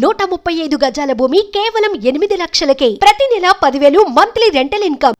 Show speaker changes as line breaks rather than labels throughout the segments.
135 గజాల భూమి కేవలం 8 లక్షలకే. ప్రతి నెల 10,000 మంత్లీ రెంటల్ ఇన్కమ్.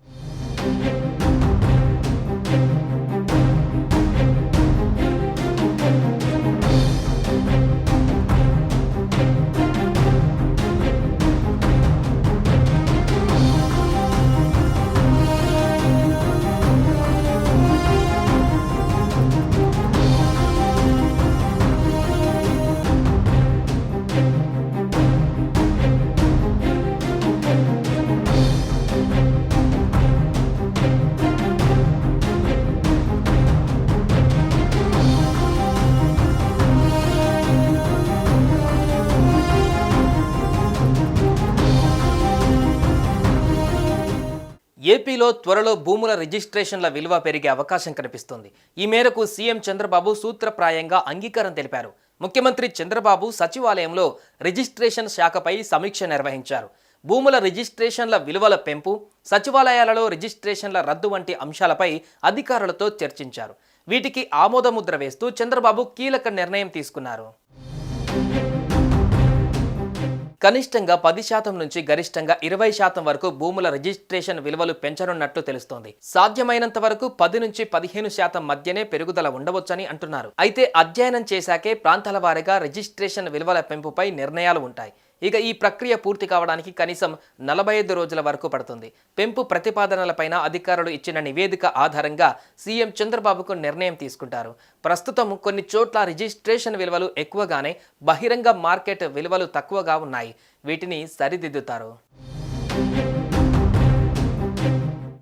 ఏపీలో త్వరలో భూముల రిజిస్ట్రేషన్ల విలువ పెరిగే అవకాశం కనిపిస్తుంది. ఈ మేరకు సీఎం చంద్రబాబు సూత్రప్రాయంగా అంగీకారం తెలిపారు. ముఖ్యమంత్రి చంద్రబాబు సచివాలయంలో రిజిస్ట్రేషన్ శాఖపై సమీక్ష నిర్వహించారు. భూముల రిజిస్ట్రేషన్ల విలువల పెంపు, సచివాలయాలలో రిజిస్ట్రేషన్ల రద్దు వంటి అంశాలపై అధికారులతో చర్చించారు. వీటికి ఆమోదముద్ర వేస్తూ చంద్రబాబు కీలక నిర్ణయం తీసుకున్నారు. కనిష్టంగా 10% నుంచి గరిష్టంగా 20% వరకు భూముల రిజిస్ట్రేషన్ విలువలు పెంచనున్నట్లు తెలుస్తోంది. సాధ్యమైనంత వరకు 10 నుంచి 15% మధ్యనే పెరుగుదల ఉండవచ్చని అంటున్నారు. అయితే అధ్యయనం చేశాకే ప్రాంతాల వారీగా రిజిస్ట్రేషన్ విలువల పెంపుపై నిర్ణయాలు ఉంటాయి. ఇక ఈ ప్రక్రియ పూర్తి కావడానికి కనీసం 45 రోజుల వరకు పడుతుంది. పెంపు ప్రతిపాదనలపైన అధికారులు ఇచ్చిన నివేదిక ఆధారంగా సీఎం చంద్రబాబుకు నిర్ణయం తీసుకుంటారు. ప్రస్తుతం కొన్ని చోట్ల రిజిస్ట్రేషన్ విలువలు ఎక్కువగానే, బహిరంగ మార్కెట్ విలువలు తక్కువగా ఉన్నాయి. వీటిని సరిదిద్దుతారు.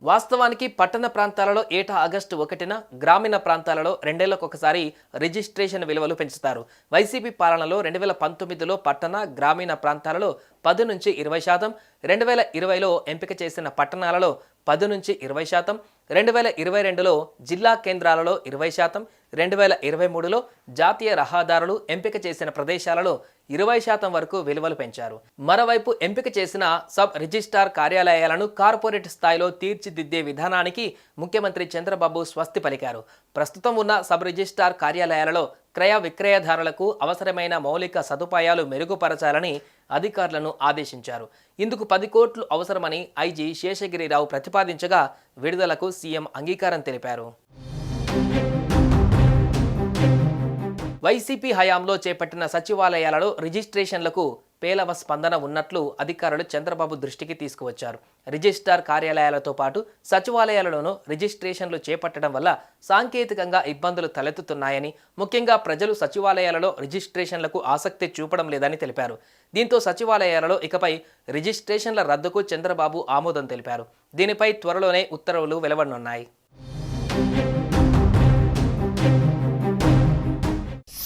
వాస్తవానికి పట్టణ ప్రాంతాలలో ఏటా ఆగస్టు 1న, గ్రామీణ ప్రాంతాలలో 2 ఏళ్లకొకసారి రిజిస్ట్రేషన్ విలువలు పెంచుతారు. వైసీపీ పాలనలో 2019లో పట్టణ, గ్రామీణ ప్రాంతాలలో 10 నుంచి 20%, 2020లో ఎంపిక చేసిన పట్టణాలలో 10 నుంచి 20%, 2022లో జిల్లా కేంద్రాలలో 20%, 2023లో జాతీయ రహదారులు ఎంపిక చేసిన ప్రదేశాలలో 20% వరకు విలువలు పెంచారు. మరోవైపు ఎంపిక చేసిన సబ్ రిజిస్ట్రార్ కార్యాలయాలను కార్పొరేట్ స్థాయిలో తీర్చిదిద్దే విధానానికి ముఖ్యమంత్రి చంద్రబాబు స్వస్తి పలికారు. ప్రస్తుతం ఉన్న సబ్ రిజిస్ట్రార్ కార్యాలయాలలో క్రయ విక్రయదారులకు అవసరమైన మౌలిక సదుపాయాలు మెరుగుపరచాలని అధికారులను ఆదేశించారు. ఇందుకు 10 కోట్లు అవసరమని ఐజీ శేషగిరిరావు ప్రతిపాదించగా విడుదలకు సీఎం అంగీకారం తెలిపారు. వైసీపీ హయాంలో చేపట్టిన సచివాలయాలలో రిజిస్ట్రేషన్లకు పేలవ స్పందన ఉన్నట్లు అధికారులు చంద్రబాబు దృష్టికి తీసుకువచ్చారు. రిజిస్ట్రార్ కార్యాలయాలతో పాటు సచివాలయాలలోనూ రిజిస్ట్రేషన్లు చేపట్టడం వల్ల సాంకేతికంగా ఇబ్బందులు తలెత్తుతున్నాయని, ముఖ్యంగా ప్రజలు సచివాలయాలలో రిజిస్ట్రేషన్లకు ఆసక్తి చూపడం లేదని తెలిపారు. దీంతో సచివాలయాలలో ఇకపై రిజిస్ట్రేషన్ల రద్దుకు చంద్రబాబు ఆమోదం తెలిపారు. దీనిపై త్వరలోనే ఉత్తర్వులు వెలువడనున్నాయి.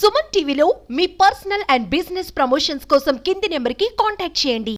సుమన్ టీవీలో మీ పర్సనల్ అండ్ బిజినెస్ ప్రమోషన్స్ కోసం కింది నెంబర్కి కాంటాక్ట్ చేయండి.